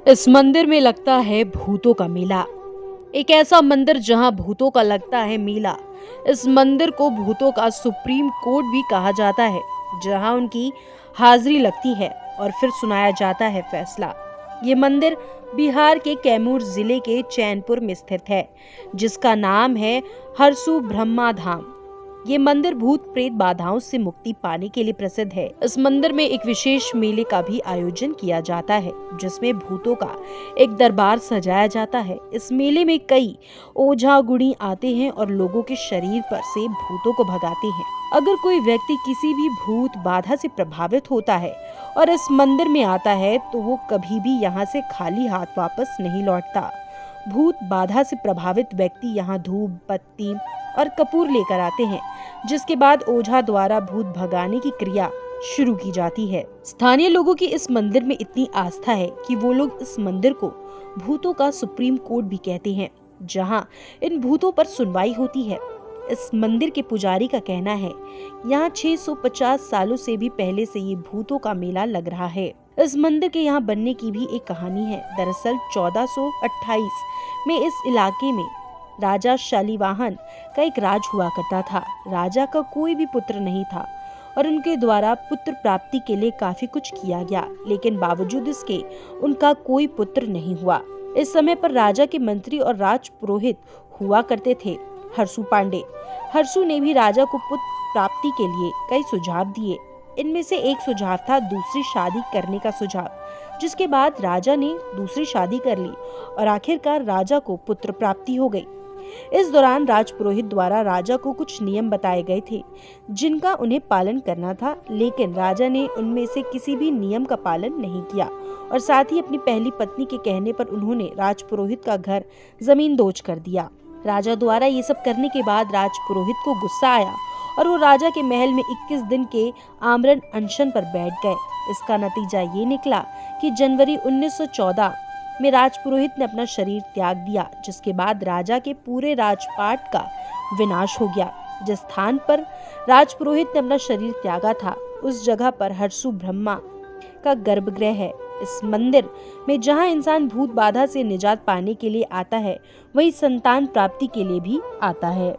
इस मंदिर में लगता है भूतों का मेला। एक ऐसा मंदिर जहां भूतों का लगता है मेला। इस मंदिर को भूतों का सुप्रीम कोर्ट भी कहा जाता है, जहां उनकी हाजिरी लगती है और फिर सुनाया जाता है फैसला। ये मंदिर बिहार के कैमूर जिले के चैनपुर में स्थित है, जिसका नाम है हरसू ब्रह्मा धाम। ये मंदिर भूत प्रेत बाधाओं से मुक्ति पाने के लिए प्रसिद्ध है। इस मंदिर में एक विशेष मेले का भी आयोजन किया जाता है, जिसमें भूतों का एक दरबार सजाया जाता है। इस मेले में कई ओझा गुणी आते हैं और लोगों के शरीर पर से भूतों को भगाते हैं। अगर कोई व्यक्ति किसी भी भूत बाधा से प्रभावित होता है और इस मंदिर में आता है, तो वो कभी भी यहाँ से खाली हाथ वापस नहीं लौटता। भूत बाधा से प्रभावित व्यक्ति यहाँ धूप, बत्ती और कपूर लेकर आते हैं, जिसके बाद ओझा द्वारा भूत भगाने की क्रिया शुरू की जाती है। स्थानीय लोगों की इस मंदिर में इतनी आस्था है कि वो लोग इस मंदिर को भूतों का सुप्रीम कोर्ट भी कहते हैं, जहां इन भूतों पर सुनवाई होती है। इस मंदिर के पुजारी का कहना है, यहाँ 650 सालों से भी पहले से ये भूतों का मेला लग रहा है। इस मंदिर के यहाँ बनने की भी एक कहानी है। दरअसल 1428 में इस इलाके में राजा शालिवाहन का एक राज हुआ करता था। राजा का कोई भी पुत्र नहीं था और उनके द्वारा पुत्र प्राप्ति के लिए काफी कुछ किया गया, लेकिन बावजूद इसके उनका कोई पुत्र नहीं हुआ। इस समय पर राजा के मंत्री और राज पुरोहित हुआ करते थे हरसू पांडे। हरसू ने भी राजा को पुत्र प्राप्ति के लिए कई सुझाव दिए। इनमें से एक सुझाव था दूसरी शादी करने का सुझाव, जिसके बाद राजा ने दूसरी शादी कर ली और आखिरकार राजा को पुत्र प्राप्ति हो गई। इस दौरान राजपुरोहित द्वारा राजा को कुछ नियम बताए गए थे, जिनका उन्हें पालन करना था, लेकिन राजा ने उनमें से किसी भी नियम का पालन नहीं किया और साथ ही अपनी पहली पत्नी के कहने पर उन्होंने राजपुरोहित का घर जमीन दोज कर दिया। राजा द्वारा ये सब करने के बाद राजपुरोहित को गुस्सा आया और वो राजा के महल में 21 दिन के आमरण अनशन पर बैठ गए। इसका नतीजा ये निकला कि जनवरी 1914 में राजपुरोहित ने अपना शरीर त्याग दिया, जिसके बाद राजा के पूरे राजपाट का विनाश हो गया। जिस स्थान पर राजपुरोहित ने अपना शरीर त्यागा था, उस जगह पर हरसू ब्रह्मा का गर्भगृह है। इस मंदिर में जहां इंसान भूत बाधा से निजात पाने के लिए आता है, वही संतान प्राप्ति के लिए भी आता है।